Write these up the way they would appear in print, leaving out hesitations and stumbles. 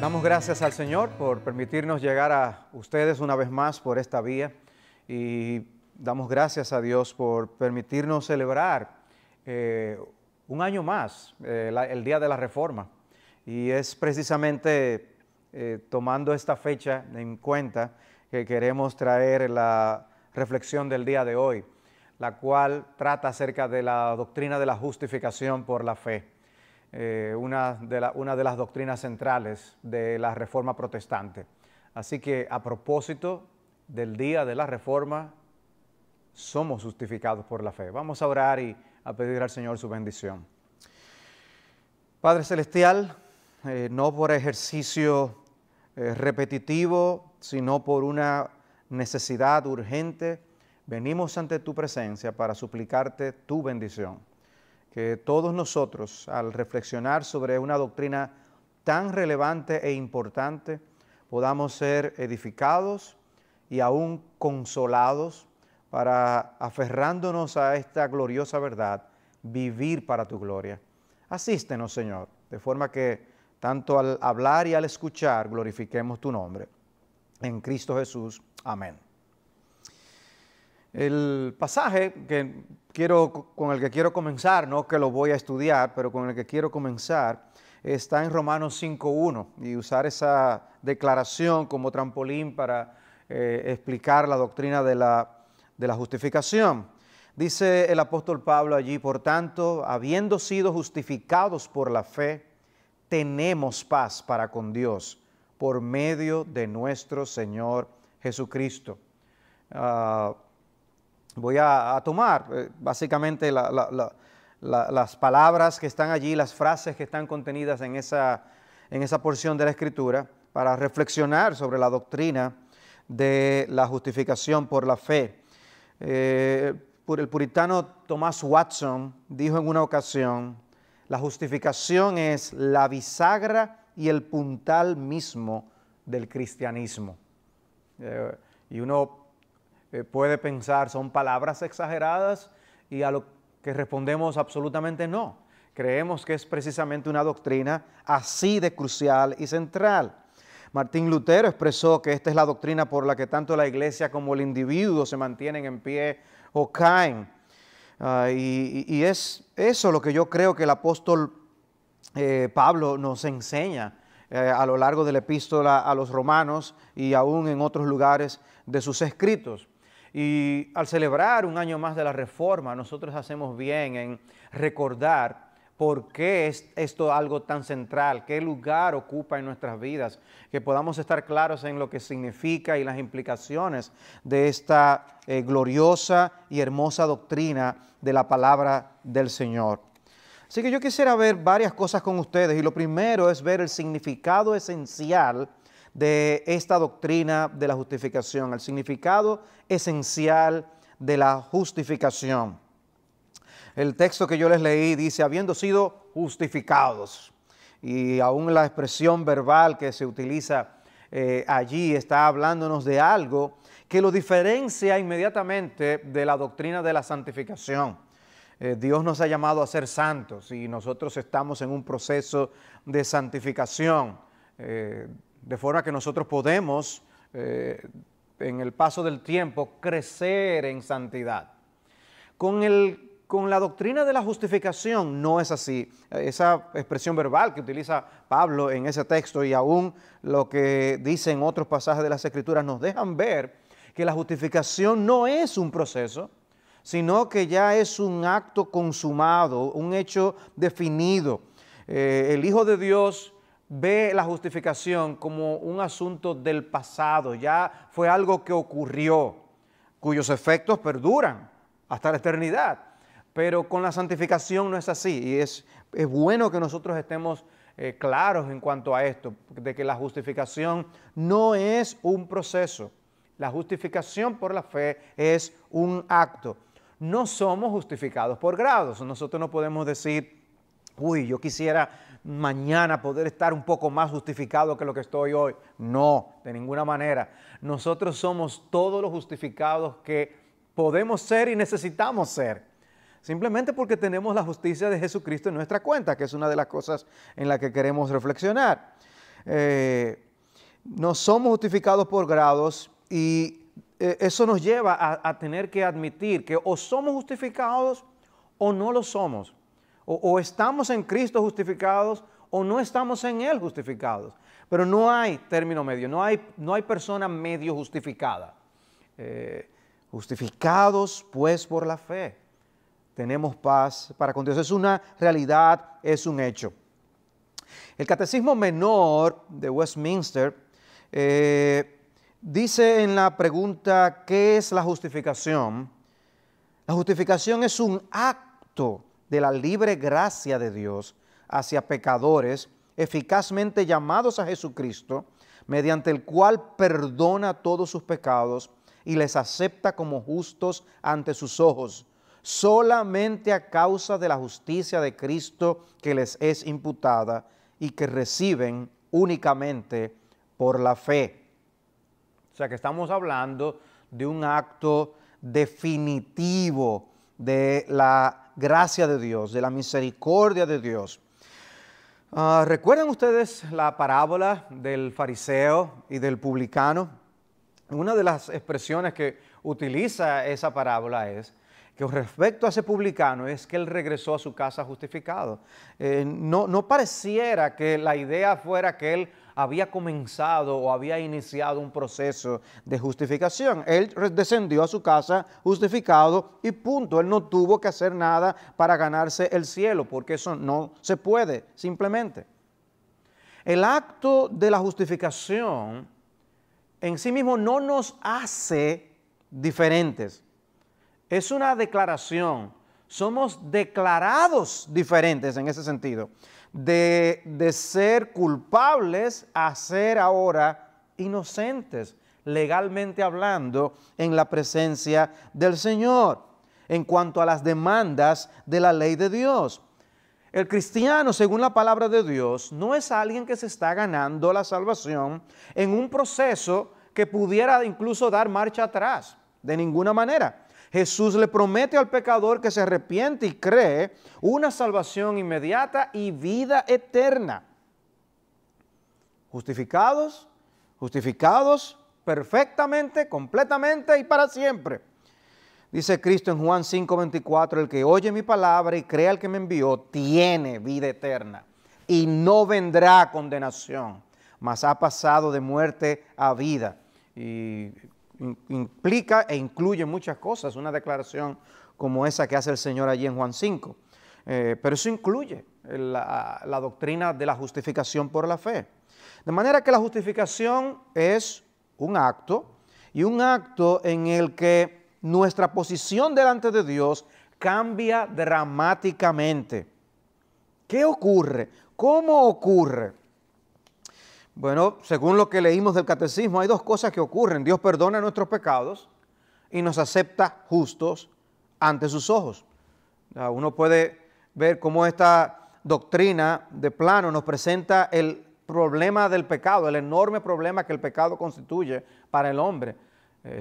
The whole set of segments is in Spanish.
Damos gracias al Señor por permitirnos llegar a ustedes una vez más por esta vía y damos gracias a Dios por permitirnos celebrar un año más, el Día de la Reforma. Y es precisamente tomando esta fecha en cuenta que queremos traer la reflexión del día de hoy, la cual trata acerca de la doctrina de la justificación por la fe. Una de las doctrinas centrales de la Reforma Protestante. Así que a propósito del Día de la Reforma, somos justificados por la fe. Vamos a orar y a pedir al Señor su bendición. Padre Celestial, no por ejercicio repetitivo, sino por una necesidad urgente, venimos ante tu presencia para suplicarte tu bendición. Que todos nosotros, al reflexionar sobre una doctrina tan relevante e importante, podamos ser edificados y aún consolados para, aferrándonos a esta gloriosa verdad, vivir para tu gloria. Asístenos, Señor, de forma que tanto al hablar y al escuchar glorifiquemos tu nombre. En Cristo Jesús. Amén. El pasaje con el que quiero comenzar, no que lo voy a estudiar, pero con el que quiero comenzar, está en Romanos 5:1 y usar esa declaración como trampolín para explicar la doctrina de la justificación. Dice el apóstol Pablo allí: por tanto, habiendo sido justificados por la fe, tenemos paz para con Dios por medio de nuestro Señor Jesucristo. Voy a tomar básicamente las palabras que están allí, las frases que están contenidas en esa porción de la Escritura para reflexionar sobre la doctrina de la justificación por la fe. El puritano Thomas Watson dijo en una ocasión: la justificación es la bisagra y el puntal mismo del cristianismo. Y uno puede pensar, ¿son palabras exageradas? Y a lo que respondemos, absolutamente no. Creemos que es precisamente una doctrina así de crucial y central. Martín Lutero expresó que esta es la doctrina por la que tanto la iglesia como el individuo se mantienen en pie o caen. Y es eso lo que yo creo que el apóstol Pablo nos enseña a lo largo de la epístola a los romanos y aún en otros lugares de sus escritos. Y al celebrar un año más de la Reforma, nosotros hacemos bien en recordar por qué es esto algo tan central, qué lugar ocupa en nuestras vidas, que podamos estar claros en lo que significa y las implicaciones de esta gloriosa y hermosa doctrina de la palabra del Señor. Así que yo quisiera ver varias cosas con ustedes, y lo primero es ver el significado esencial de esta doctrina de la justificación, el significado esencial de la justificación. El texto que yo les leí dice: habiendo sido justificados, y aún la expresión verbal que se utiliza allí está hablándonos de algo que lo diferencia inmediatamente de la doctrina de la santificación. Dios nos ha llamado a ser santos y nosotros estamos en un proceso de santificación, de forma que nosotros podemos, en el paso del tiempo, crecer en santidad. Con la doctrina de la justificación no es así. Esa expresión verbal que utiliza Pablo en ese texto y aún lo que dice en otros pasajes de las Escrituras nos dejan ver que la justificación no es un proceso, sino que ya es un acto consumado, un hecho definido. El Hijo de Dios ve la justificación como un asunto del pasado, ya fue algo que ocurrió, cuyos efectos perduran hasta la eternidad. Pero con la santificación no es así, y es bueno que nosotros estemos claros en cuanto a esto, de que la justificación no es un proceso. La justificación por la fe es un acto. No somos justificados por grados. Nosotros no podemos decir: uy, yo quisiera mañana poder estar un poco más justificado que lo que estoy hoy. No, de ninguna manera. Nosotros somos todos los justificados que podemos ser y necesitamos ser. Simplemente porque tenemos la justicia de Jesucristo en nuestra cuenta, que es una de las cosas en las que queremos reflexionar. No somos justificados por grados y eso nos lleva a tener que admitir que o somos justificados o no lo somos. O estamos en Cristo justificados o no estamos en Él justificados. Pero no hay término medio, no hay persona medio justificada. Justificados pues por la fe. Tenemos paz para con Dios. Es una realidad, es un hecho. El Catecismo Menor de Westminster dice en la pregunta, ¿qué es la justificación? La justificación es un acto de la libre gracia de Dios hacia pecadores eficazmente llamados a Jesucristo, mediante el cual perdona todos sus pecados y les acepta como justos ante sus ojos, solamente a causa de la justicia de Cristo que les es imputada y que reciben únicamente por la fe. O sea que estamos hablando de un acto definitivo de la gracia de Dios, de la misericordia de Dios. ¿Recuerdan ustedes la parábola del fariseo y del publicano? Una de las expresiones que utiliza esa parábola es que respecto a ese publicano es que él regresó a su casa justificado. No pareciera que la idea fuera que él había comenzado o había iniciado un proceso de justificación. Él descendió a su casa justificado y punto. Él no tuvo que hacer nada para ganarse el cielo, porque eso no se puede, simplemente. El acto de la justificación en sí mismo no nos hace diferentes. Es una declaración. Somos declarados diferentes en ese sentido. De ser culpables a ser ahora inocentes, legalmente hablando, en la presencia del Señor, en cuanto a las demandas de la ley de Dios. El cristiano, según la palabra de Dios, no es alguien que se está ganando la salvación en un proceso que pudiera incluso dar marcha atrás, de ninguna manera. Jesús le promete al pecador que se arrepiente y cree una salvación inmediata y vida eterna. Justificados perfectamente, completamente y para siempre. Dice Cristo en Juan 5:24, el que oye mi palabra y crea al que me envió, tiene vida eterna y no vendrá a condenación, mas ha pasado de muerte a vida. Y implica e incluye muchas cosas, una declaración como esa que hace el Señor allí en Juan 5. Pero eso incluye la doctrina de la justificación por la fe. De manera que la justificación es un acto, y un acto en el que nuestra posición delante de Dios cambia dramáticamente. ¿Qué ocurre? ¿Cómo ocurre? Bueno, según lo que leímos del catecismo, hay dos cosas que ocurren. Dios perdona nuestros pecados y nos acepta justos ante sus ojos. Uno puede ver cómo esta doctrina de plano nos presenta el problema del pecado, el enorme problema que el pecado constituye para el hombre.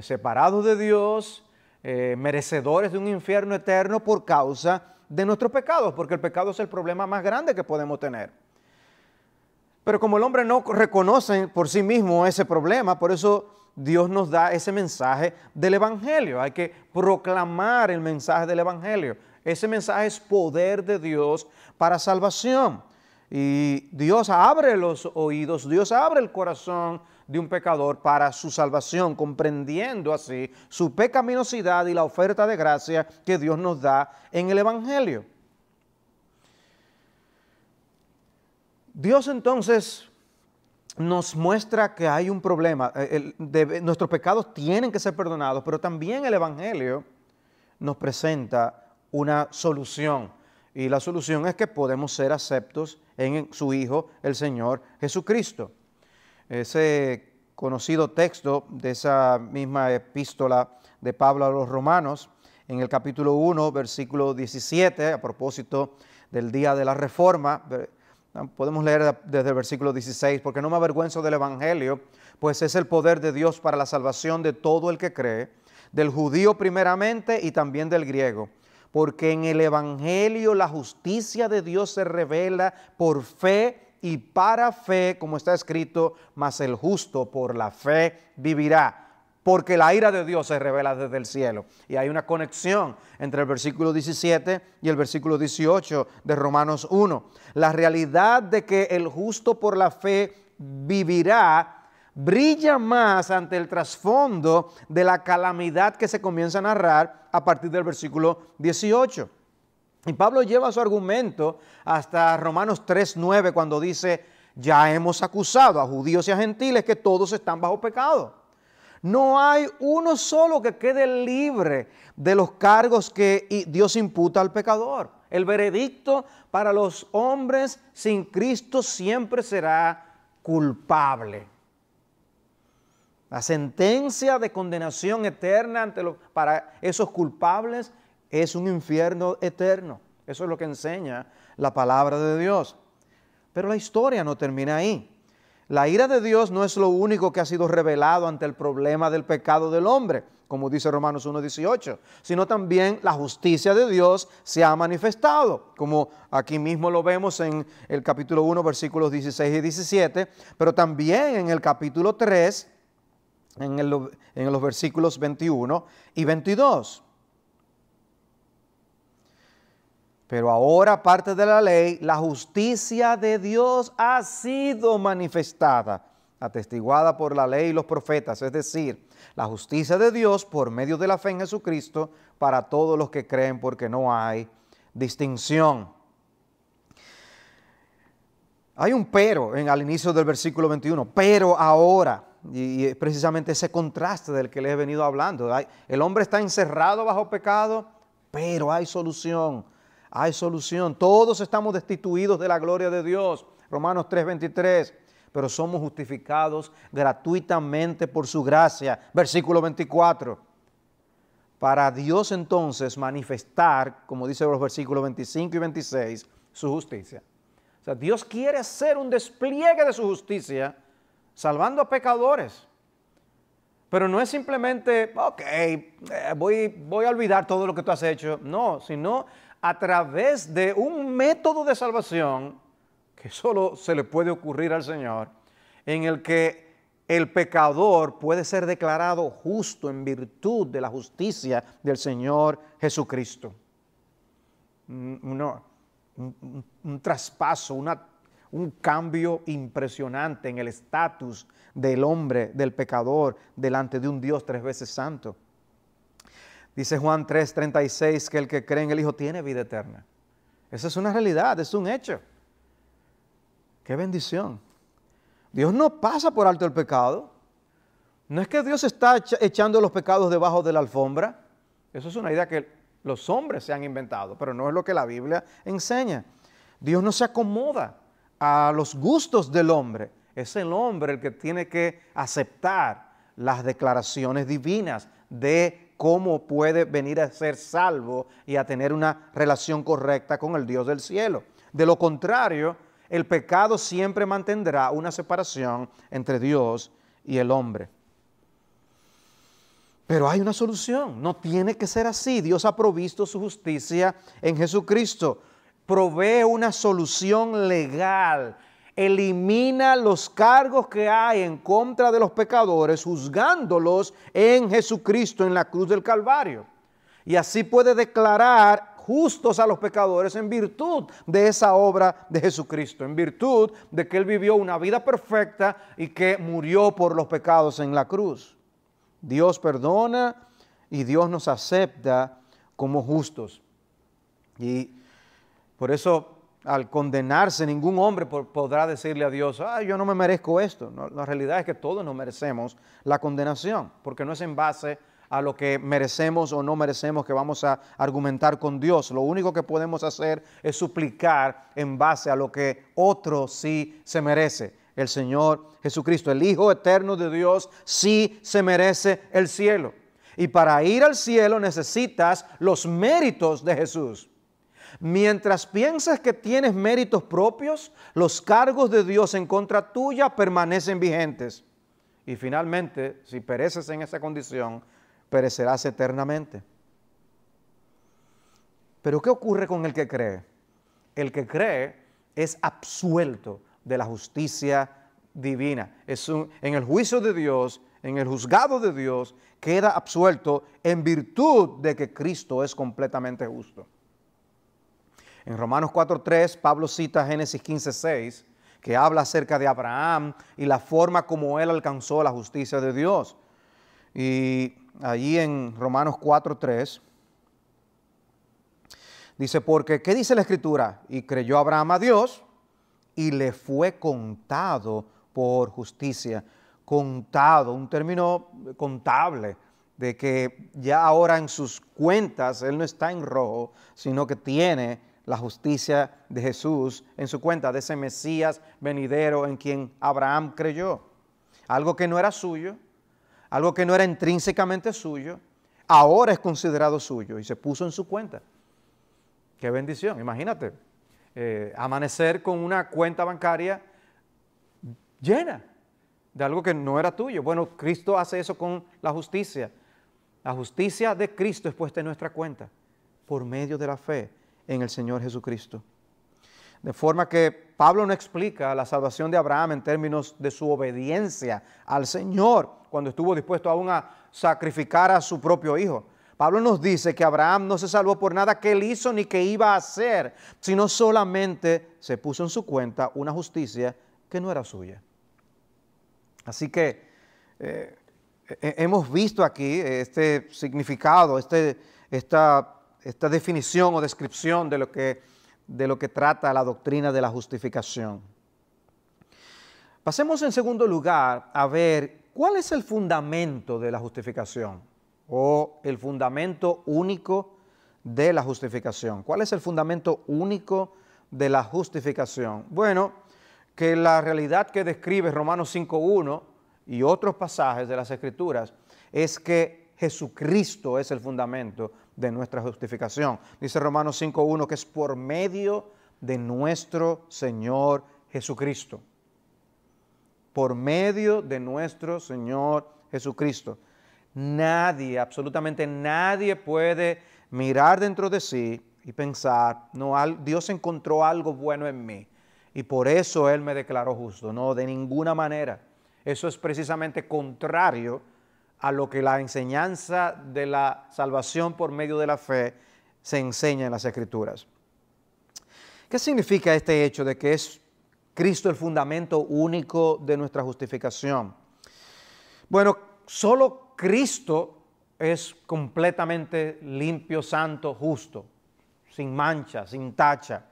Separados de Dios, merecedores de un infierno eterno por causa de nuestros pecados, porque el pecado es el problema más grande que podemos tener. Pero como el hombre no reconoce por sí mismo ese problema, por eso Dios nos da ese mensaje del Evangelio. Hay que proclamar el mensaje del Evangelio. Ese mensaje es poder de Dios para salvación. Y Dios abre los oídos, Dios abre el corazón de un pecador para su salvación, comprendiendo así su pecaminosidad y la oferta de gracia que Dios nos da en el Evangelio. Dios entonces nos muestra que hay un problema. Nuestros pecados tienen que ser perdonados, pero también el Evangelio nos presenta una solución. Y la solución es que podemos ser aceptos en su Hijo, el Señor Jesucristo. Ese conocido texto de esa misma epístola de Pablo a los Romanos, en el capítulo 1, versículo 17, a propósito del día de la Reforma. Podemos leer desde el versículo 16, porque no me avergüenzo del Evangelio, pues es el poder de Dios para la salvación de todo el que cree, del judío primeramente y también del griego. Porque en el Evangelio la justicia de Dios se revela por fe y para fe, como está escrito, mas el justo por la fe vivirá. Porque la ira de Dios se revela desde el cielo. Y hay una conexión entre el versículo 17 y el versículo 18 de Romanos 1. La realidad de que el justo por la fe vivirá brilla más ante el trasfondo de la calamidad que se comienza a narrar a partir del versículo 18. Y Pablo lleva su argumento hasta Romanos 3:9 cuando dice, ya hemos acusado a judíos y a gentiles que todos están bajo pecado. No hay uno solo que quede libre de los cargos que Dios imputa al pecador. El veredicto para los hombres sin Cristo siempre será culpable. La sentencia de condenación eterna para esos culpables es un infierno eterno. Eso es lo que enseña la palabra de Dios. Pero la historia no termina ahí. La ira de Dios no es lo único que ha sido revelado ante el problema del pecado del hombre, como dice Romanos 1:18, sino también la justicia de Dios se ha manifestado, como aquí mismo lo vemos en el capítulo 1, versículos 16 y 17, pero también en el capítulo 3, en los versículos 21 y 22. Pero ahora, aparte de la ley, la justicia de Dios ha sido manifestada, atestiguada por la ley y los profetas, es decir, la justicia de Dios por medio de la fe en Jesucristo para todos los que creen, porque no hay distinción. Hay un pero al inicio del versículo 21, pero ahora, y es precisamente ese contraste del que les he venido hablando. El hombre está encerrado bajo pecado, pero hay solución. Hay solución. Todos estamos destituidos de la gloria de Dios. Romanos 3:23. Pero somos justificados gratuitamente por su gracia. Versículo 24. Para Dios entonces manifestar, como dice los versículos 25 y 26, su justicia. O sea, Dios quiere hacer un despliegue de su justicia salvando a pecadores. Pero no es simplemente, voy a olvidar todo lo que tú has hecho. No, sino a través de un método de salvación que solo se le puede ocurrir al Señor, en el que el pecador puede ser declarado justo en virtud de la justicia del Señor Jesucristo. Un traspaso, un cambio impresionante en el estatus del hombre, del pecador, delante de un Dios 3 veces santo. Dice Juan 3:36 que el que cree en el Hijo tiene vida eterna. Esa es una realidad, es un hecho. ¡Qué bendición! Dios no pasa por alto el pecado. No es que Dios está echando los pecados debajo de la alfombra. Eso es una idea que los hombres se han inventado, pero no es lo que la Biblia enseña. Dios no se acomoda a los gustos del hombre. Es el hombre el que tiene que aceptar las declaraciones divinas de cómo puede venir a ser salvo y a tener una relación correcta con el Dios del cielo. De lo contrario, el pecado siempre mantendrá una separación entre Dios y el hombre. Pero hay una solución, no tiene que ser así. Dios ha provisto su justicia en Jesucristo. Provee una solución legal. Elimina los cargos que hay en contra de los pecadores, juzgándolos en Jesucristo en la cruz del Calvario. Y así puede declarar justos a los pecadores en virtud de esa obra de Jesucristo, en virtud de que Él vivió una vida perfecta y que murió por los pecados en la cruz. Dios perdona y Dios nos acepta como justos. Y por eso, al condenarse, ningún hombre podrá decirle a Dios, yo no me merezco esto. No, la realidad es que todos nos merecemos la condenación, porque no es en base a lo que merecemos o no merecemos que vamos a argumentar con Dios. Lo único que podemos hacer es suplicar en base a lo que otro sí se merece. El Señor Jesucristo, el Hijo eterno de Dios, sí se merece el cielo. Y para ir al cielo necesitas los méritos de Jesús. Mientras piensas que tienes méritos propios, los cargos de Dios en contra tuya permanecen vigentes. Y finalmente, si pereces en esa condición, perecerás eternamente. Pero ¿qué ocurre con el que cree? El que cree es absuelto de la justicia divina. En el juicio de Dios, en el juzgado de Dios, queda absuelto en virtud de que Cristo es completamente justo. En Romanos 4:3, Pablo cita Génesis 15:6, que habla acerca de Abraham y la forma como él alcanzó la justicia de Dios. Y allí en Romanos 4:3 dice, porque, ¿qué dice la Escritura? Y creyó Abraham a Dios y le fue contado por justicia. Contado, un término contable, de que ya ahora en sus cuentas él no está en rojo, sino que tiene la justicia de Jesús en su cuenta, de ese Mesías venidero en quien Abraham creyó. Algo que no era suyo, algo que no era intrínsecamente suyo, ahora es considerado suyo y se puso en su cuenta. ¡Qué bendición! Imagínate, amanecer con una cuenta bancaria llena de algo que no era tuyo. Bueno, Cristo hace eso con la justicia. La justicia de Cristo es puesta en nuestra cuenta por medio de la fe en el Señor Jesucristo. De forma que Pablo no explica la salvación de Abraham en términos de su obediencia al Señor, cuando estuvo dispuesto aún a sacrificar a su propio hijo. Pablo nos dice que Abraham no se salvó por nada que él hizo ni que iba a hacer, sino solamente se puso en su cuenta una justicia que no era suya. Así que hemos visto aquí este significado, esta definición o descripción de lo que trata la doctrina de la justificación. Pasemos en segundo lugar a ver cuál es el fundamento de la justificación o el fundamento único de la justificación. ¿Cuál es el fundamento único de la justificación? Bueno, que la realidad que describe Romanos 5:1 y otros pasajes de las Escrituras es que Jesucristo es el fundamento de nuestra justificación. Dice Romanos 5:1 que es por medio de nuestro Señor Jesucristo. Por medio de nuestro Señor Jesucristo. Nadie, absolutamente nadie puede mirar dentro de sí y pensar, no, Dios encontró algo bueno en mí y por eso Él me declaró justo. No, de ninguna manera. Eso es precisamente contrario a lo que la enseñanza de la salvación por medio de la fe se enseña en las Escrituras. ¿Qué significa este hecho de que es Cristo el fundamento único de nuestra justificación? Bueno, solo Cristo es completamente limpio, santo, justo, sin mancha, sin tacha.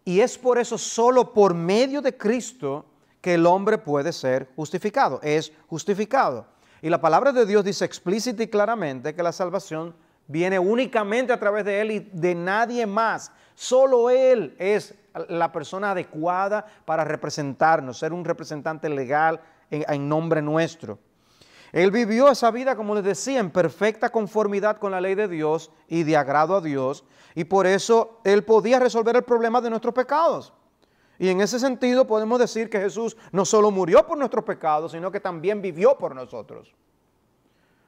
Y es por eso solo por medio de Cristo que el hombre puede ser justificado, es justificado. Y la palabra de Dios dice explícita y claramente que la salvación viene únicamente a través de Él y de nadie más. Solo Él es la persona adecuada para representarnos, ser un representante legal en nombre nuestro. Él vivió esa vida, como les decía, en perfecta conformidad con la ley de Dios y de agrado a Dios, y por eso Él podía resolver el problema de nuestros pecados. Y en ese sentido podemos decir que Jesús no solo murió por nuestros pecados, sino que también vivió por nosotros.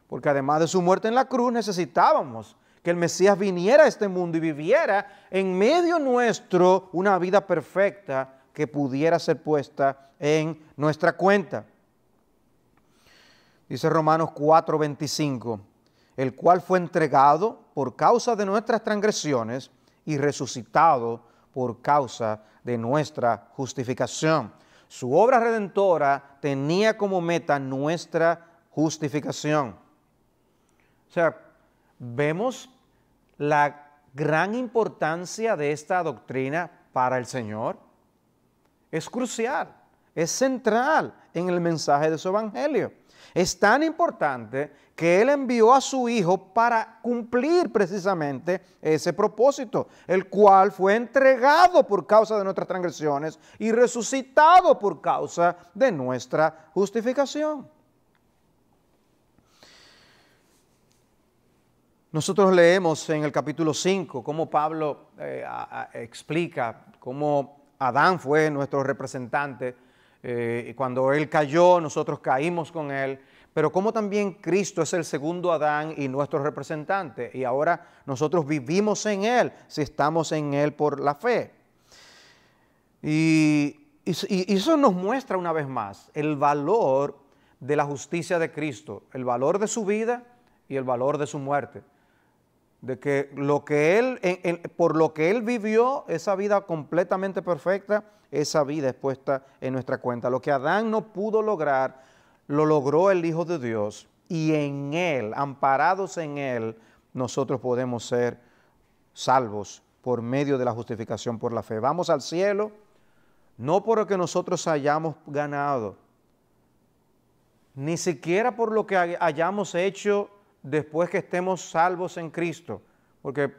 Porque además de su muerte en la cruz, necesitábamos que el Mesías viniera a este mundo y viviera en medio nuestro una vida perfecta que pudiera ser puesta en nuestra cuenta. Dice Romanos 4:25, el cual fue entregado por causa de nuestras transgresiones y resucitado por causa de nuestra justificación. Su obra redentora tenía como meta nuestra justificación. O sea, vemos la gran importancia de esta doctrina para el Señor. Es crucial, es central en el mensaje de su evangelio. Es tan importante que Él envió a su Hijo para cumplir precisamente ese propósito, el cual fue entregado por causa de nuestras transgresiones y resucitado por causa de nuestra justificación. Nosotros leemos en el capítulo 5 cómo Pablo explica cómo Adán fue nuestro representante. Y cuando él cayó, nosotros caímos con él, pero como también Cristo es el segundo Adán y nuestro representante, y ahora nosotros vivimos en él si estamos en él por la fe. Y y eso nos muestra una vez más el valor de la justicia de Cristo, el valor de su vida y el valor de su muerte. De que por lo que Él vivió, esa vida completamente perfecta, esa vida es puesta en nuestra cuenta. Lo que Adán no pudo lograr, lo logró el Hijo de Dios, y en Él, amparados en Él, nosotros podemos ser salvos por medio de la justificación por la fe. Vamos al cielo, no por lo que nosotros hayamos ganado, ni siquiera por lo que hayamos hecho después que estemos salvos en Cristo, porque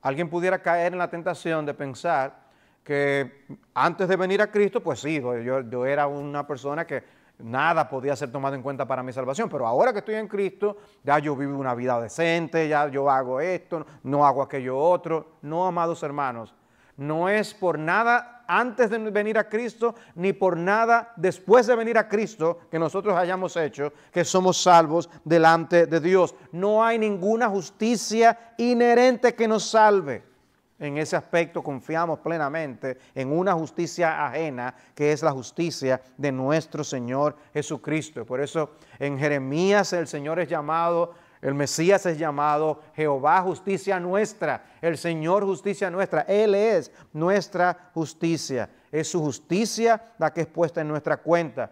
alguien pudiera caer en la tentación de pensar que antes de venir a Cristo, pues sí, yo era una persona que nada podía ser tomado en cuenta para mi salvación, pero ahora que estoy en Cristo, ya yo vivo una vida decente, ya yo hago esto, no hago aquello otro. No, amados hermanos, no es por nada antes de venir a Cristo, ni por nada después de venir a Cristo que nosotros hayamos hecho, que somos salvos delante de Dios. No hay ninguna justicia inherente que nos salve. En ese aspecto confiamos plenamente en una justicia ajena, que es la justicia de nuestro Señor Jesucristo. Por eso en Jeremías el Señor es llamado, el Mesías es llamado Jehová justicia nuestra, el Señor justicia nuestra. Él es nuestra justicia, es su justicia la que es puesta en nuestra cuenta.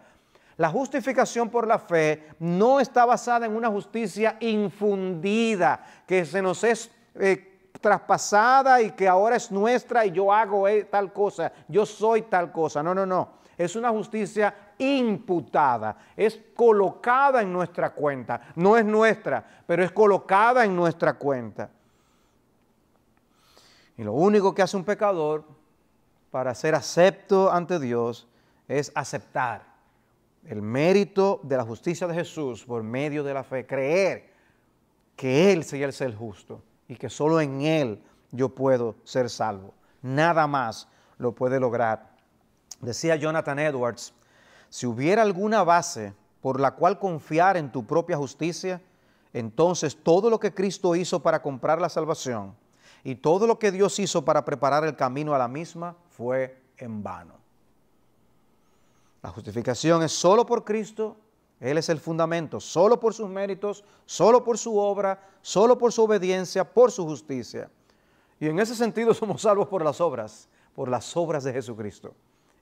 La justificación por la fe no está basada en una justicia infundida, que se nos es traspasada y que ahora es nuestra y yo hago tal cosa, yo soy tal cosa. No, no, no. Es una justicia imputada, es colocada en nuestra cuenta. No es nuestra, pero es colocada en nuestra cuenta. Y lo único que hace un pecador para ser acepto ante Dios es aceptar el mérito de la justicia de Jesús por medio de la fe, creer que Él sería el ser justo y que solo en Él yo puedo ser salvo. Nada más lo puede lograr. Decía Jonathan Edwards, si hubiera alguna base por la cual confiar en tu propia justicia, entonces todo lo que Cristo hizo para comprar la salvación y todo lo que Dios hizo para preparar el camino a la misma fue en vano. La justificación es solo por Cristo. Él es el fundamento, solo por sus méritos, solo por su obra, solo por su obediencia, por su justicia. Y en ese sentido somos salvos por las obras de Jesucristo.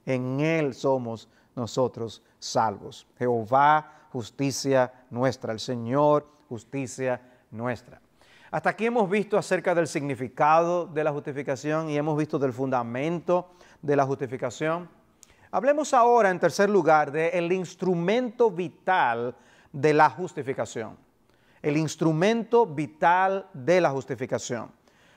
En Él somos nosotros salvos. Jehová, justicia nuestra, el Señor, justicia nuestra. Hasta aquí hemos visto acerca del significado de la justificación y hemos visto del fundamento de la justificación. Hablemos ahora, en tercer lugar, del instrumento vital de la justificación. El instrumento vital de la justificación.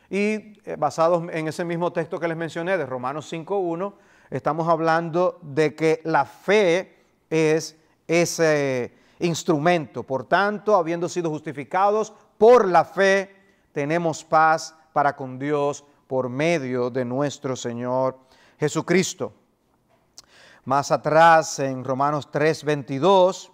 Y basados en ese mismo texto que les mencioné, de Romanos 5:1, estamos hablando de que la fe es ese instrumento. Por tanto, habiendo sido justificados por la fe, tenemos paz para con Dios por medio de nuestro Señor Jesucristo. Más atrás, en Romanos 3:22,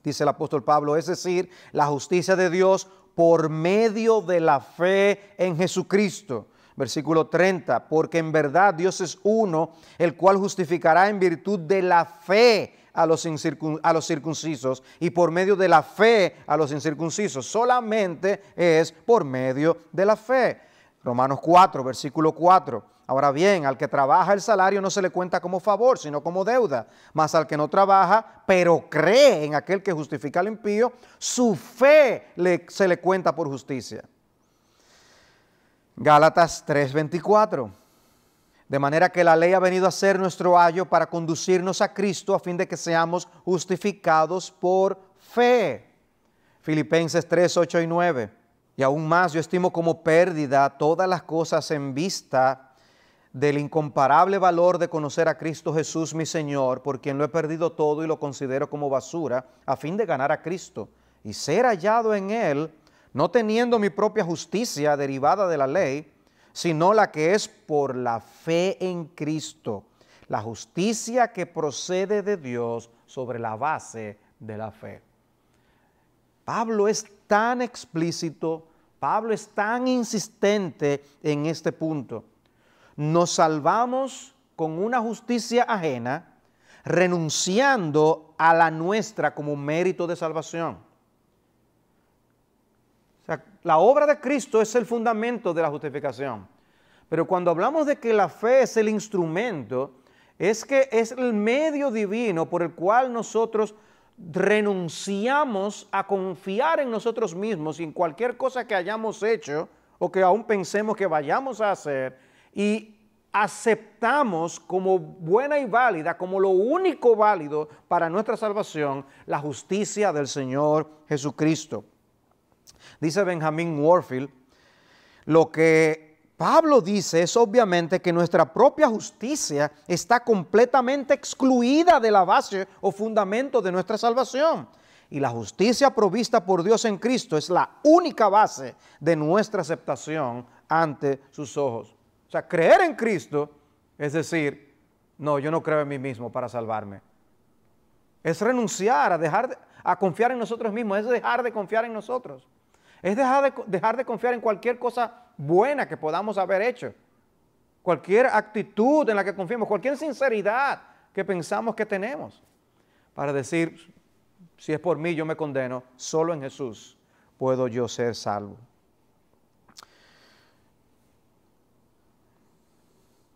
dice el apóstol Pablo, es decir, la justicia de Dios por medio de la fe en Jesucristo. Versículo 30, porque en verdad Dios es uno, el cual justificará en virtud de la fe a los circuncisos y por medio de la fe a los incircuncisos. Solamente es por medio de la fe. Romanos 4, versículo 4. Ahora bien, al que trabaja el salario no se le cuenta como favor, sino como deuda. Mas al que no trabaja, pero cree en aquel que justifica al impío, su fe se le cuenta por justicia. Gálatas 3:24. De manera que la ley ha venido a ser nuestro ayo para conducirnos a Cristo a fin de que seamos justificados por fe. Filipenses 3:8 y 9. Y aún más yo estimo como pérdida todas las cosas en vista del incomparable valor de conocer a Cristo Jesús mi Señor, por quien lo he perdido todo y lo considero como basura, a fin de ganar a Cristo y ser hallado en Él, no teniendo mi propia justicia derivada de la ley, sino la que es por la fe en Cristo, la justicia que procede de Dios sobre la base de la fe. Pablo es tan explícito, Pablo es tan insistente en este punto. Nos salvamos con una justicia ajena, renunciando a la nuestra como mérito de salvación. O sea, la obra de Cristo es el fundamento de la justificación. Pero cuando hablamos de que la fe es el instrumento, es que es el medio divino por el cual nosotros renunciamos a confiar en nosotros mismos y en cualquier cosa que hayamos hecho o que aún pensemos que vayamos a hacer, y aceptamos como buena y válida, como lo único válido para nuestra salvación, la justicia del Señor Jesucristo. Dice Benjamin Warfield, lo que Pablo dice es obviamente que nuestra propia justicia está completamente excluida de la base o fundamento de nuestra salvación. Y la justicia provista por Dios en Cristo es la única base de nuestra aceptación ante sus ojos. O sea, creer en Cristo es decir, no, yo no creo en mí mismo para salvarme. Es renunciar a confiar en nosotros mismos, es dejar de confiar en nosotros. Es dejar de confiar en cualquier cosa buena que podamos haber hecho. Cualquier actitud en la que confiemos, cualquier sinceridad que pensamos que tenemos. Para decir, si es por mí yo me condeno, solo en Jesús puedo yo ser salvo.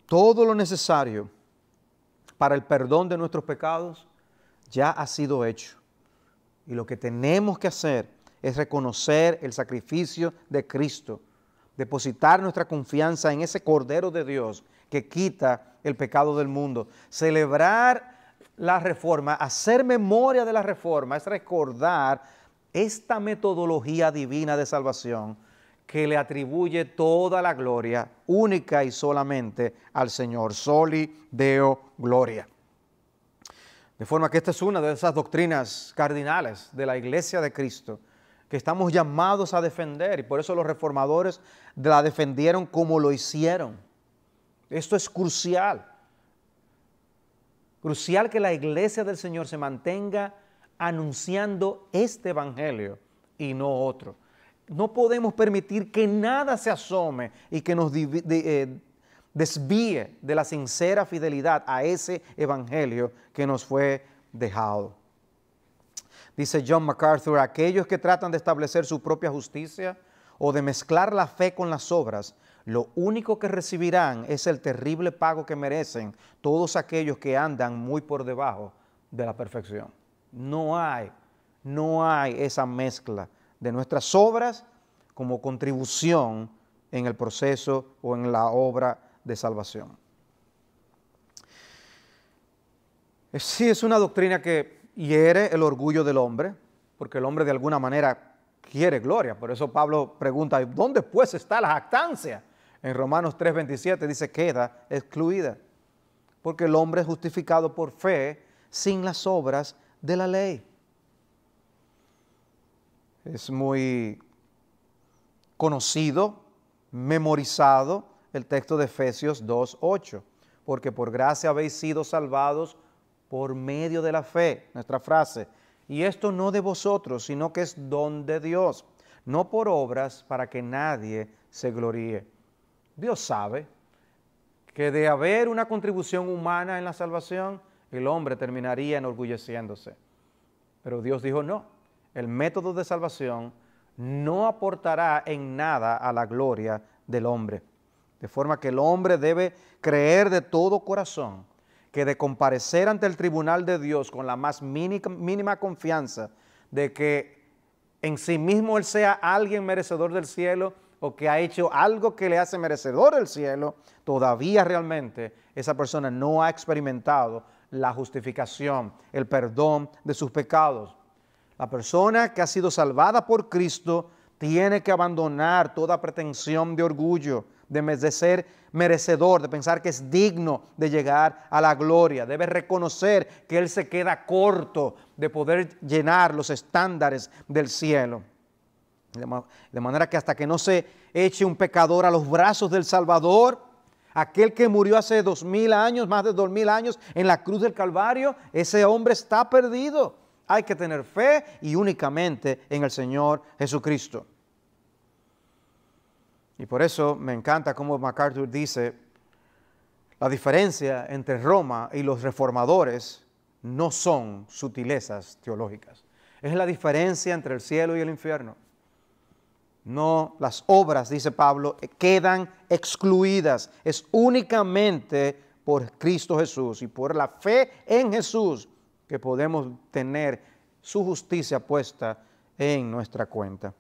Todo lo necesario para el perdón de nuestros pecados ya ha sido hecho. Y lo que tenemos que hacer es reconocer el sacrificio de Cristo, depositar nuestra confianza en ese Cordero de Dios que quita el pecado del mundo. Celebrar la reforma, hacer memoria de la reforma, es recordar esta metodología divina de salvación que le atribuye toda la gloria única y solamente al Señor. Soli Deo Gloria. De forma que esta es una de esas doctrinas cardinales de la Iglesia de Cristo que estamos llamados a defender, y por eso los reformadores la defendieron como lo hicieron. Esto es crucial. Crucial que la Iglesia del Señor se mantenga anunciando este evangelio y no otro. No podemos permitir que nada se asome y que nos desvíe de la sincera fidelidad a ese evangelio que nos fue dejado. Dice John MacArthur, aquellos que tratan de establecer su propia justicia o de mezclar la fe con las obras, lo único que recibirán es el terrible pago que merecen todos aquellos que andan muy por debajo de la perfección. No hay esa mezcla de nuestras obras como contribución en el proceso o en la obra de salvación. Sí, es una doctrina que hiere el orgullo del hombre, porque el hombre de alguna manera quiere gloria. Por eso Pablo pregunta, ¿dónde pues está la jactancia? En Romanos 3:27 dice, queda excluida, porque el hombre es justificado por fe sin las obras de la ley. Es muy conocido, memorizado el texto de Efesios 2:8, porque por gracia habéis sido salvados por medio de la fe, nuestra frase, y esto no de vosotros, sino que es don de Dios, no por obras para que nadie se gloríe. Dios sabe que de haber una contribución humana en la salvación, el hombre terminaría enorgulleciéndose. Pero Dios dijo no, el método de salvación no aportará en nada a la gloria del hombre. De forma que el hombre debe creer de todo corazón que de comparecer ante el tribunal de Dios con la más mínima confianza de que en sí mismo él sea alguien merecedor del cielo o que ha hecho algo que le hace merecedor del cielo, todavía realmente esa persona no ha experimentado la justificación, el perdón de sus pecados. La persona que ha sido salvada por Cristo tiene que abandonar toda pretensión de orgullo, de ser merecedor, de pensar que es digno de llegar a la gloria. Debe reconocer que él se queda corto de poder llenar los estándares del cielo. De manera que hasta que no se eche un pecador a los brazos del Salvador, aquel que murió hace 2000 años, más de 2000 años, en la cruz del Calvario, ese hombre está perdido. Hay que tener fe y únicamente en el Señor Jesucristo. Y por eso me encanta cómo MacArthur dice, La diferencia entre Roma y los reformadores no son sutilezas teológicas. Es la diferencia entre el cielo y el infierno. No, las obras, dice Pablo, quedan excluidas. Es únicamente por Cristo Jesús y por la fe en Jesús que podemos tener su justicia puesta en nuestra cuenta.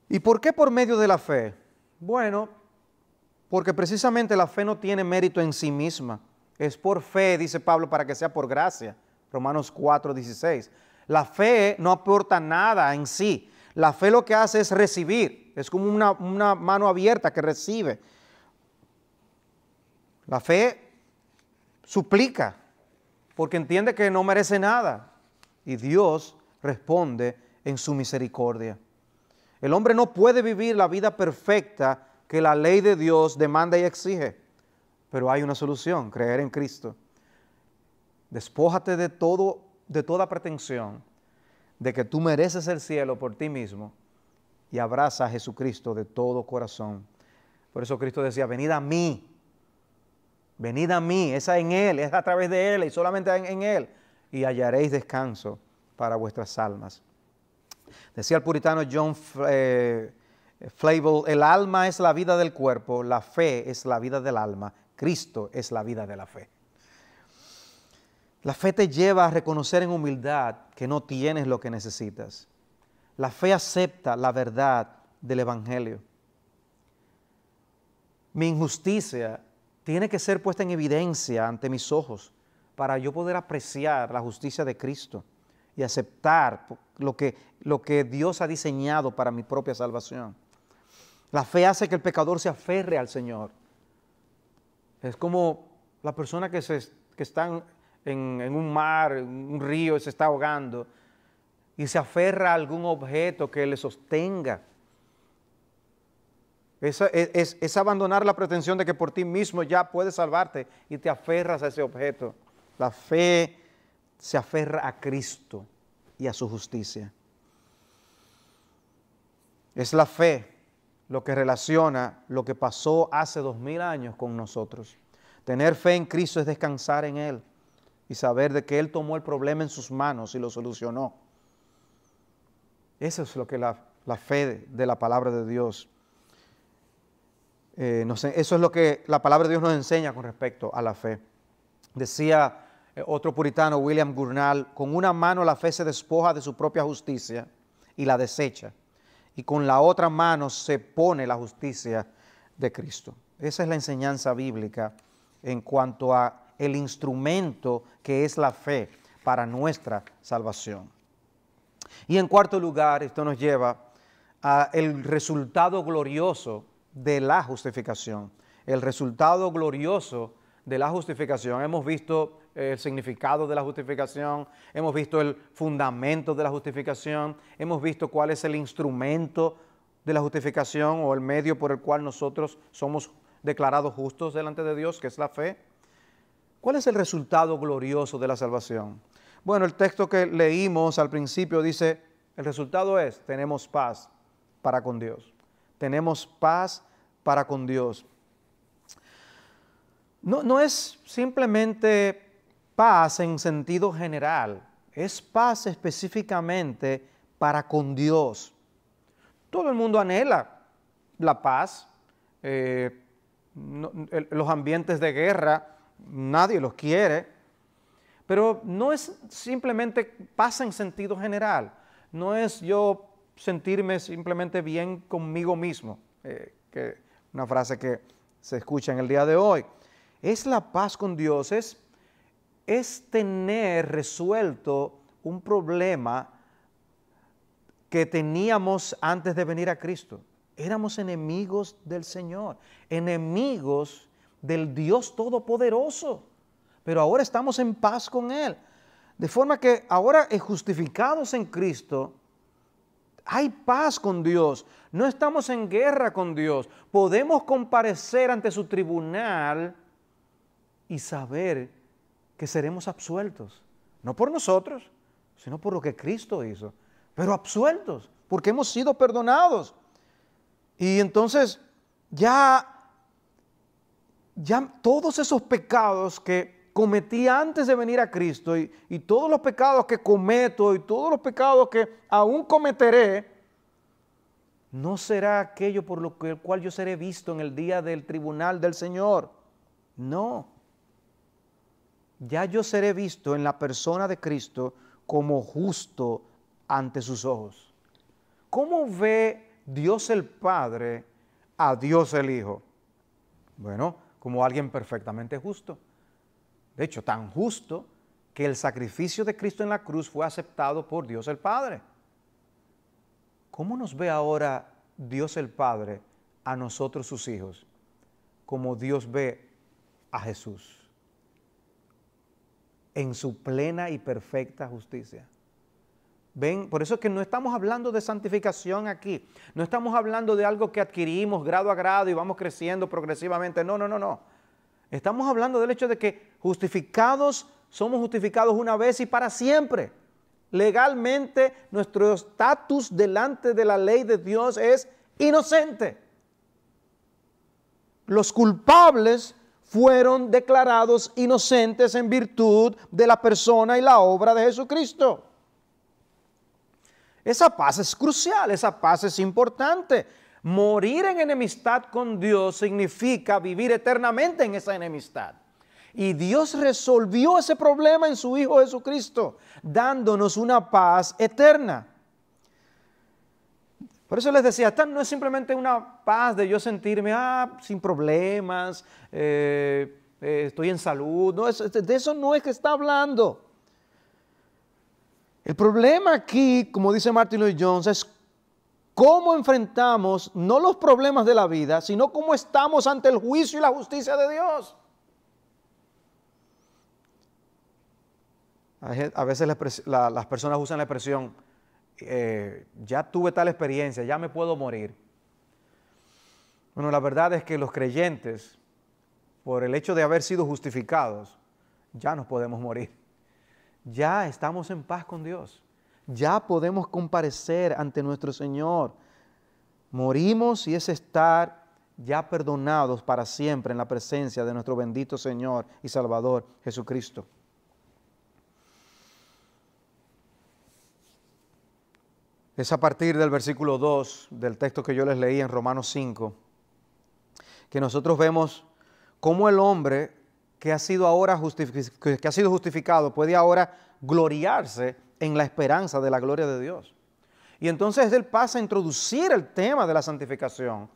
¿Y por qué por medio de la fe? Bueno, porque precisamente la fe no tiene mérito en sí misma. Es por fe, dice Pablo, para que sea por gracia. Romanos 4:16. La fe no aporta nada en sí. La fe lo que hace es recibir. Es como una mano abierta que recibe. La fe suplica porque entiende que no merece nada. Y Dios responde en su misericordia. El hombre no puede vivir la vida perfecta que la ley de Dios demanda y exige. Pero hay una solución: creer en Cristo. Despójate de toda pretensión de que tú mereces el cielo por ti mismo y abraza a Jesucristo de todo corazón. Por eso Cristo decía: venid a mí, es en Él, es a través de Él y solamente en Él, y hallaréis descanso para vuestras almas. Decía el puritano John Flavel: el alma es la vida del cuerpo, la fe es la vida del alma, Cristo es la vida de la fe. La fe te lleva a reconocer en humildad que no tienes lo que necesitas. La fe acepta la verdad del Evangelio. Mi injusticia tiene que ser puesta en evidencia ante mis ojos para yo poder apreciar la justicia de Cristo y aceptar lo que Dios ha diseñado para mi propia salvación. La fe hace que el pecador se aferre al Señor. Es como la persona que está en un mar, en un río, y se está ahogando y se aferra a algún objeto que le sostenga. Es abandonar la pretensión de que por ti mismo ya puedes salvarte y te aferras a ese objeto. La fe se aferra a Cristo y a su justicia. Es la fe lo que relaciona lo que pasó hace 2000 años con nosotros. Tener fe en Cristo es descansar en Él y saber de que Él tomó el problema en sus manos y lo solucionó. Eso es lo que la fe de la palabra de Dios, eso es lo que la palabra de Dios nos enseña con respecto a la fe. Decía otro puritano, William Gurnall: con una mano la fe se despoja de su propia justicia y la desecha, y con la otra mano se pone la justicia de Cristo. Esa es la enseñanza bíblica en cuanto a el instrumento que es la fe para nuestra salvación. Y en cuarto lugar, esto nos lleva al resultado glorioso de la justificación. El resultado glorioso de la justificación. Hemos visto el significado de la justificación, hemos visto el fundamento de la justificación, hemos visto cuál es el instrumento de la justificación o el medio por el cual nosotros somos declarados justos delante de Dios, que es la fe. ¿Cuál es el resultado glorioso de la salvación? Bueno, el texto que leímos al principio dice: el resultado es, tenemos paz para con Dios. Tenemos paz para con Dios. No es simplemente paz en sentido general, es paz específicamente para con Dios. Todo el mundo anhela la paz. Los ambientes de guerra, nadie los quiere, pero no es simplemente paz en sentido general. No es yo sentirme simplemente bien conmigo mismo, que una frase que se escucha en el día de hoy. Es la paz con Dios, es tener resuelto un problema que teníamos antes de venir a Cristo. Éramos enemigos del Señor, enemigos del Dios Todopoderoso, pero ahora estamos en paz con Él. De forma que ahora, justificados en Cristo, hay paz con Dios. No estamos en guerra con Dios. Podemos comparecer ante su tribunal y saber que seremos absueltos. No por nosotros, sino por lo que Cristo hizo. Pero absueltos, porque hemos sido perdonados. Y entonces ya ya todos esos pecados que cometí antes de venir a Cristo y todos los pecados que cometo y todos los pecados que aún cometeré, no será aquello por lo que, el cual yo seré visto en el día del tribunal del Señor. No. Ya yo seré visto en la persona de Cristo como justo ante sus ojos. ¿Cómo ve Dios el Padre a Dios el Hijo? Bueno, como alguien perfectamente justo. De hecho, tan justo que el sacrificio de Cristo en la cruz fue aceptado por Dios el Padre. ¿Cómo nos ve ahora Dios el Padre a nosotros sus hijos? Como Dios ve a Jesús, en su plena y perfecta justicia. Ven, por eso es que no estamos hablando de santificación aquí. No estamos hablando de algo que adquirimos grado a grado y vamos creciendo progresivamente. No, no, no, no. Estamos hablando del hecho de que somos justificados una vez y para siempre. Legalmente, nuestro estatus delante de la ley de Dios es inocente. Los culpables fueron declarados inocentes en virtud de la persona y la obra de Jesucristo. Esa paz es crucial, esa paz es importante. Morir en enemistad con Dios significa vivir eternamente en esa enemistad. Y Dios resolvió ese problema en su Hijo Jesucristo, dándonos una paz eterna. Por eso les decía, esta no es simplemente una paz de yo sentirme sin problemas, estoy en salud. No, de eso no es que está hablando. El problema aquí, como dice Martin Lloyd-Jones, es cómo enfrentamos no los problemas de la vida, sino cómo estamos ante el juicio y la justicia de Dios. A veces las personas usan la expresión, ya tuve tal experiencia, ya me puedo morir. Bueno, la verdad es que los creyentes, por el hecho de haber sido justificados, ya nos podemos morir. Ya estamos en paz con Dios. Ya podemos comparecer ante nuestro Señor. Morimos y es estar ya perdonados para siempre en la presencia de nuestro bendito Señor y Salvador Jesucristo. Es a partir del versículo 2 del texto que yo les leí en Romanos 5 que nosotros vemos cómo el hombre que ha sido justificado puede ahora gloriarse en la esperanza de la gloria de Dios. Y entonces él pasa a introducir el tema de la santificación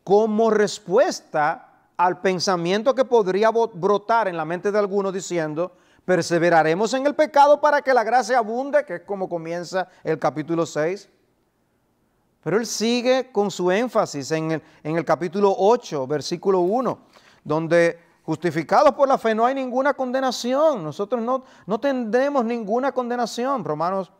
como respuesta al pensamiento que podría brotar en la mente de algunos diciendo, perseveraremos en el pecado para que la gracia abunde, que es como comienza el capítulo 6. Pero él sigue con su énfasis en el capítulo 8, versículo 1, donde justificados por la fe no hay ninguna condenación. Nosotros no tendremos ninguna condenación. Romanos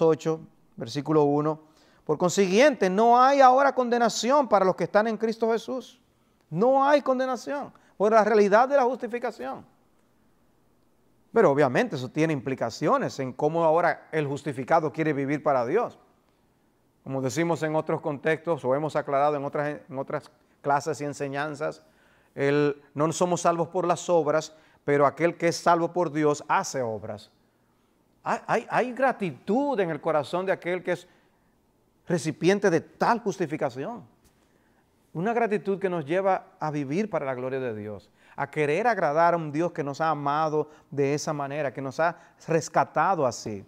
8, versículo 1. Por consiguiente, no hay ahora condenación para los que están en Cristo Jesús. No hay condenación por la realidad de la justificación. Pero obviamente eso tiene implicaciones en cómo ahora el justificado quiere vivir para Dios. Como decimos en otros contextos o hemos aclarado en otras clases y enseñanzas, no somos salvos por las obras, pero aquel que es salvo por Dios hace obras. Hay gratitud en el corazón de aquel que es recipiente de tal justificación. Una gratitud que nos lleva a vivir para la gloria de Dios, a querer agradar a un Dios que nos ha amado de esa manera, que nos ha rescatado así.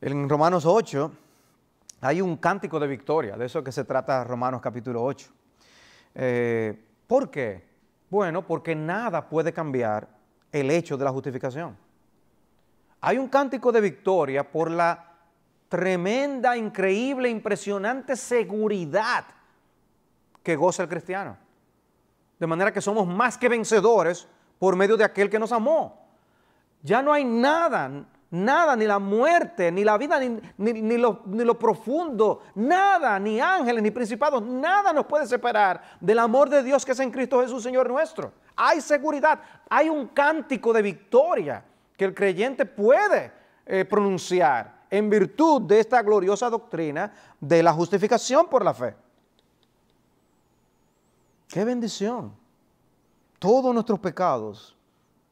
En Romanos 8 hay un cántico de victoria, de eso que se trata Romanos capítulo 8. ¿Por qué? Bueno, porque nada puede cambiar el hecho de la justificación. Hay un cántico de victoria por la tremenda, increíble, impresionante seguridad que goza el cristiano. De manera que somos más que vencedores por medio de aquel que nos amó. Ya no hay nada, ni la muerte, ni la vida, ni lo profundo, nada, ni ángeles, ni principados, nada nos puede separar del amor de Dios que es en Cristo Jesús, Señor nuestro. Hay seguridad, hay un cántico de victoria que el creyente puede pronunciar en virtud de esta gloriosa doctrina de la justificación por la fe. ¡Qué bendición! Todos nuestros pecados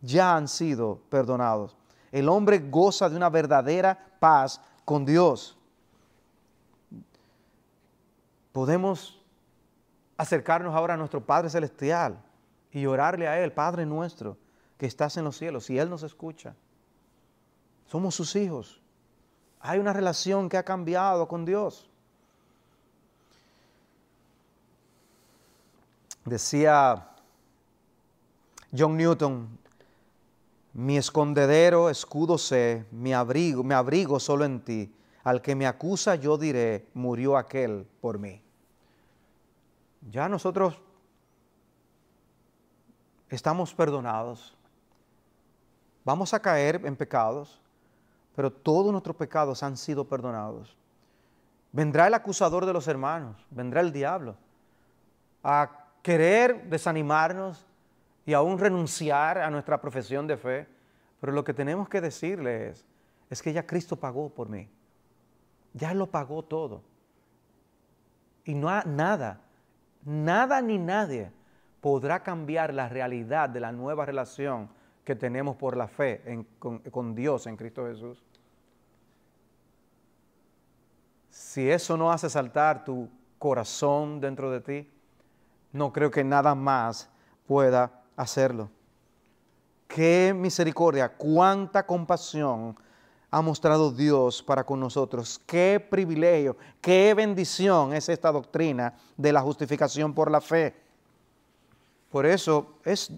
ya han sido perdonados. El hombre goza de una verdadera paz con Dios. Podemos acercarnos ahora a nuestro Padre Celestial y orarle a Él, Padre nuestro, que estás en los cielos, y Él nos escucha. Somos sus hijos. Hay una relación que ha cambiado con Dios. Decía John Newton, mi escondedero, escudo sé, me abrigo solo en ti. Al que me acusa yo diré, murió aquel por mí. Ya nosotros estamos perdonados. Vamos a caer en pecados, pero todos nuestros pecados han sido perdonados. Vendrá el acusador de los hermanos, vendrá el diablo a querer desanimarnos y aún renunciar a nuestra profesión de fe, pero lo que tenemos que decirle es que ya Cristo pagó por mí. Ya Él lo pagó todo. Y nada ni nadie podrá cambiar la realidad de la nueva relación que tenemos por la fe con Dios en Cristo Jesús. Si eso no hace saltar tu corazón dentro de ti, no creo que nada más pueda hacerlo. Qué misericordia, cuánta compasión ha mostrado Dios para con nosotros. Qué privilegio, qué bendición es esta doctrina de la justificación por la fe. Por eso es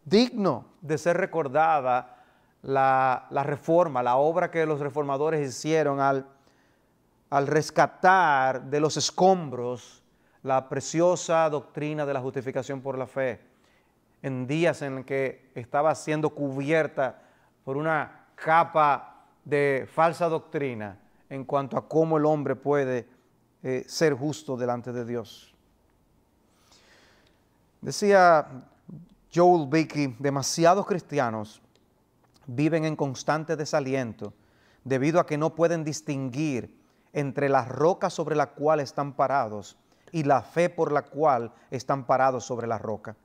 digno de ser recordada la reforma, la obra que los reformadores hicieron al rescatar de los escombros la preciosa doctrina de la justificación por la fe, en días en que estaba siendo cubierta por una capa de falsa doctrina en cuanto a cómo el hombre puede ser justo delante de Dios. Decía Joel Beeke, demasiados cristianos viven en constante desaliento debido a que no pueden distinguir entre la roca sobre la cual están parados y la fe por la cual están parados sobre la roca.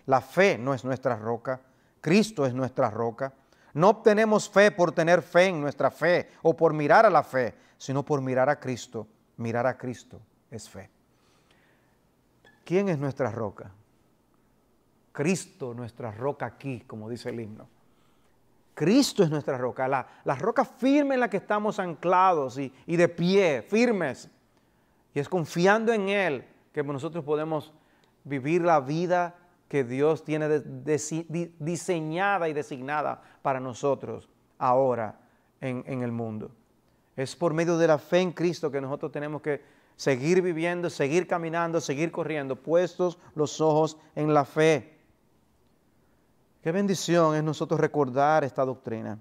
La fe no es nuestra roca, Cristo es nuestra roca. No obtenemos fe por tener fe en nuestra fe o por mirar a la fe, sino por mirar a Cristo. Mirar a Cristo es fe. ¿Quién es nuestra roca? Cristo, nuestra roca aquí, como dice el himno. Cristo es nuestra roca, la roca firme en la que estamos anclados y de pie, firmes. Y es confiando en Él que nosotros podemos vivir la vida que Dios tiene diseñada y designada para nosotros ahora en el mundo. Es por medio de la fe en Cristo que nosotros tenemos que seguir viviendo, seguir caminando, seguir corriendo, puestos los ojos en la fe. Qué bendición es nosotros recordar esta doctrina.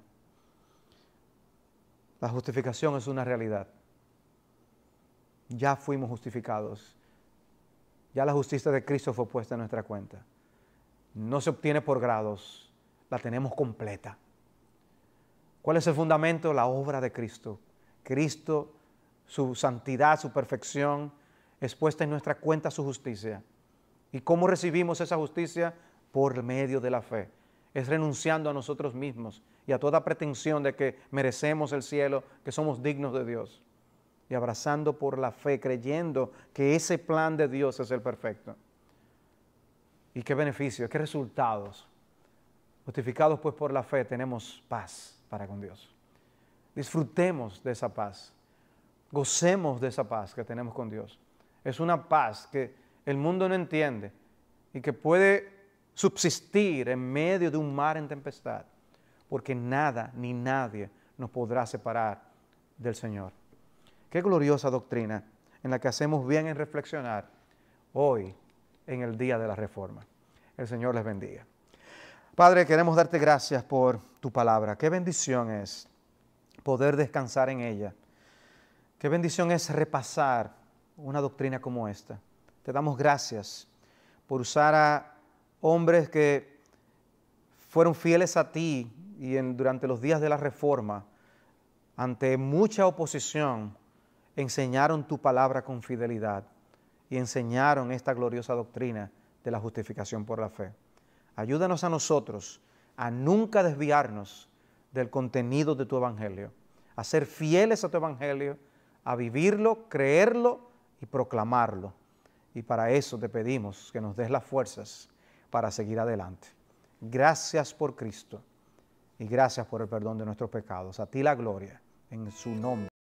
La justificación es una realidad. Ya fuimos justificados. Ya la justicia de Cristo fue puesta en nuestra cuenta. No se obtiene por grados, la tenemos completa. ¿Cuál es el fundamento? La obra de Cristo. Cristo, su santidad, su perfección, es puesta en nuestra cuenta su justicia. ¿Y cómo recibimos esa justicia? Por medio de la fe. Es renunciando a nosotros mismos y a toda pretensión de que merecemos el cielo, que somos dignos de Dios. Y abrazando por la fe, creyendo que ese plan de Dios es el perfecto. ¿Y qué beneficios, qué resultados? Justificados pues por la fe, tenemos paz para con Dios. Disfrutemos de esa paz. Gocemos de esa paz que tenemos con Dios. Es una paz que el mundo no entiende y que puede subsistir en medio de un mar en tempestad, porque nada ni nadie nos podrá separar del Señor. Qué gloriosa doctrina en la que hacemos bien en reflexionar hoy en el día de la Reforma. El Señor les bendiga. Padre, queremos darte gracias por tu palabra. Qué bendición es poder descansar en ella. Qué bendición es repasar una doctrina como esta. Te damos gracias por usar a hombres que fueron fieles a ti y durante los días de la Reforma, ante mucha oposición, enseñaron tu palabra con fidelidad y enseñaron esta gloriosa doctrina de la justificación por la fe. Ayúdanos a nosotros a nunca desviarnos del contenido de tu evangelio, a ser fieles a tu evangelio, a vivirlo, creerlo y proclamarlo. Y para eso te pedimos que nos des las fuerzas para seguir adelante. Gracias por Cristo y gracias por el perdón de nuestros pecados. A ti la gloria, en su nombre.